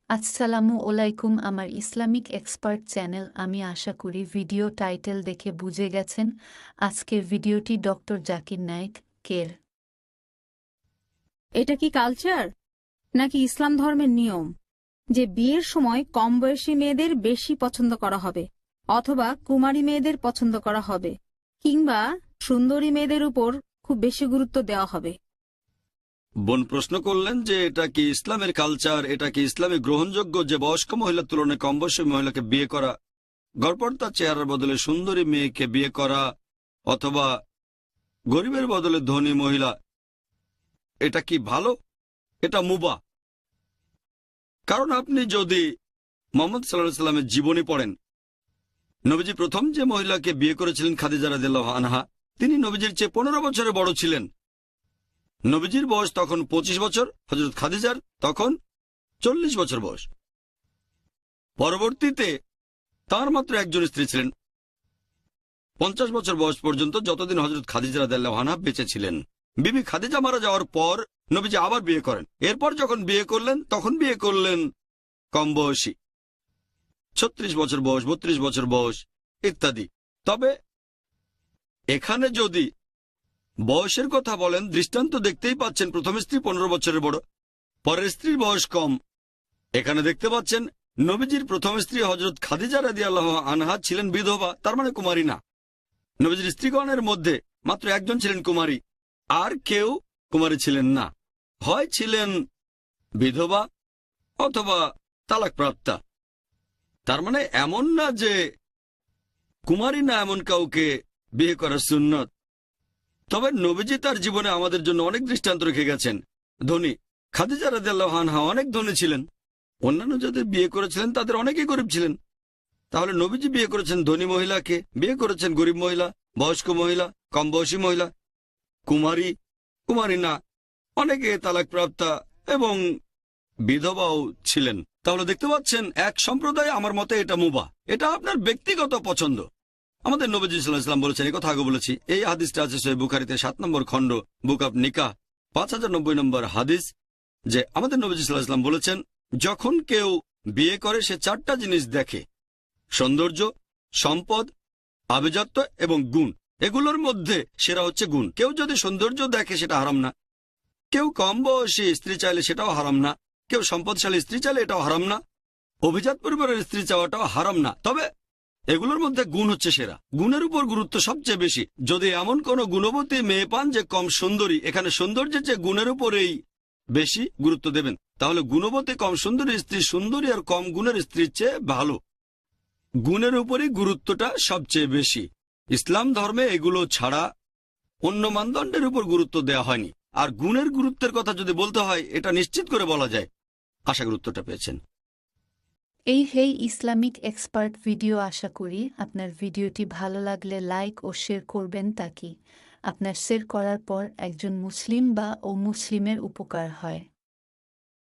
আসসালামু আলাইকুম আমার ইসলামিক এক্সপার্ট চ্যানেল। আমি আশা করি ভিডিও টাইটেল দেখে বুঝে গেছেন আজকের ভিডিওটি ডক্টর জাকির নাইক কের। এটা কি কালচার নাকি ইসলাম ধর্মের নিয়ম যে বিয়ের সময় কম বয়সী মেয়েদের বেশি পছন্দ করা হবে, অথবা কুমারী মেয়েদের পছন্দ করা হবে, কিংবা সুন্দরী মেয়েদের উপর খুব বেশি গুরুত্ব দেওয়া হবে? বোন প্রশ্ন করলেন যে এটা কি ইসলামের কালচার, এটা কি ইসলামে গ্রহণযোগ্য যে বয়স্ক মহিলার তুলনায় কম বয়সী মহিলাকে বিয়ে করা, গড়পড়তা চেহারার বদলে সুন্দরী মেয়েকে বিয়ে করা, অথবা গরিবের বদলে ধনী মহিলা, এটা কি ভালো? এটা মুবাহ। কারণ আপনি যদি মোহাম্মদ সাল্লাল্লাহু আলাইহি সাল্লামের জীবনী পড়েন, নবীজি প্রথম যে মহিলাকে বিয়ে করেছিলেন খাদিজা রাদিয়াল্লাহু আনহা, তিনি নবীজির চেয়ে 15 বছরের বড় ছিলেন। নবীজির বয়স তখন 25 বছর, হযরত খাদিজার তখন 40 বছর বয়স। পরবর্তীতে তার মাত্র একজন স্ত্রী ছিলেন 50 বছর বয়স পর্যন্ত, যতদিন হযরত খাদিজা রাদিয়াল্লাহু আনহা বেঁচে ছিলেন। বিবি খাদিজা মারা যাওয়ার পর নবীজি আবার বিয়ে করেন। এরপর যখন বিয়ে করলেন তখন বিয়ে করলেন কম বয়সী, 36 বছর বয়স, 32 বছর বয়স ইত্যাদি। তবে এখানে যদি বয়সের কথা বলেন, দৃষ্টান্ত দেখতেই পাচ্ছেন প্রথম স্ত্রী 15 বছরের বড়, পরের স্ত্রীর বয়স কম। এখানে দেখতে পাচ্ছেন নবীজির প্রথম স্ত্রী হযরত খাদিজা রাদিয়াল্লাহু আনহা ছিলেন বিধবা, তার মানে কুমারী না। নবীজির স্ত্রীগণের মধ্যে মাত্র একজন ছিলেন কুমারী, আর কেউ কুমারী ছিলেন না। হয় ছিলেন বিধবা অথবা তালাকপ্রাপ্তা। তার মানে এমন না যে কুমারী না এমন কাউকে বিয়ে করা সুন্নত। তবে নবীজি তার জীবনে আমাদের জন্য অনেক দৃষ্টান্ত রেখে গেছেন। ধনী খাদিজা রাদিয়াল্লাহু আনহা অনেক ধনী ছিলেন, অন্যান্য যাদের বিয়ে করেছিলেন তাদের অনেকেই গরিব ছিলেন। তাহলে নবীজি বিয়ে করেছেন ধনী মহিলাকে, বিয়ে করেছেন গরিব মহিলা, বয়স্ক মহিলা, কম বয়সী মহিলা, কুমারী, কুমারী না, অনেকে তালাকপ্রাপ্তা এবং বিধবাও ছিলেন। তাহলে দেখতে পাচ্ছেন এক সম্প্রদায়, আমার মতে এটা মুবাহ, এটা আপনার ব্যক্তিগত পছন্দ। আমাদের নবীজি সাল্লাল্লাহু আলাইহি ওয়াসাল্লাম বলেছেন, এই কথা আগে বলেছি, এই হাদিসটা আছে সহিহ বুখারীতে 7 নম্বর খণ্ড, বুক অব নিকাহ, 5090 নম্বর হাদিস, যে আমাদের নবীজি সাল্লাল্লাহু আলাইহি ওয়াসাল্লাম বলেছেন, যখন কেউ বিয়ে করে সে 4টা জিনিস দেখে: সৌন্দর্য, সম্পদ, আভিজাত্য এবং গুণ। এগুলোর মধ্যে সেরা হচ্ছে গুণ। কেউ যদি সৌন্দর্য দেখে সেটা হারাম না, কেউ কম বয়সী স্ত্রী চাইলে সেটাও হারাম না, কেউ সম্পদশালী স্ত্রী চাইলে এটাও হারাম না, অভিজাত পরিবারের স্ত্রী চাওয়াটাও হারাম না। তবে এগুলোর মধ্যে গুণ হচ্ছে সেরা। গুণের উপর গুরুত্ব সবচেয়ে বেশি। যদি এমন কোন গুণবতী মেয়ে পান যে কম সুন্দরী, এখানে সৌন্দর্যের চেয়ে গুণের উপরেই বেশি গুরুত্ব দেবেন। তাহলে গুণবতী কম সুন্দরী স্ত্রী সুন্দরী আর কম গুণের স্ত্রীর চেয়ে ভালো। গুণের উপরই গুরুত্বটা সবচেয়ে বেশি। ইসলাম ধর্মে এগুলো ছাড়া অন্য মানদণ্ডের উপর গুরুত্ব দেওয়া হয়নি। আর গুণের গুরুত্বের কথা যদি বলতে হয়, এটা নিশ্চিত করে বলা যায়। আশা গুরুত্বটা পেয়েছেন। এই হেই ইসলামিক এক্সপার্ট ভিডিও। আশা করি আপনার ভিডিওটি ভালো লাগলে লাইক ও শেয়ার করবেন, তাকি আপনার শেয়ার করার পর একজন মুসলিম বা অমুসলিমের উপকার হয়।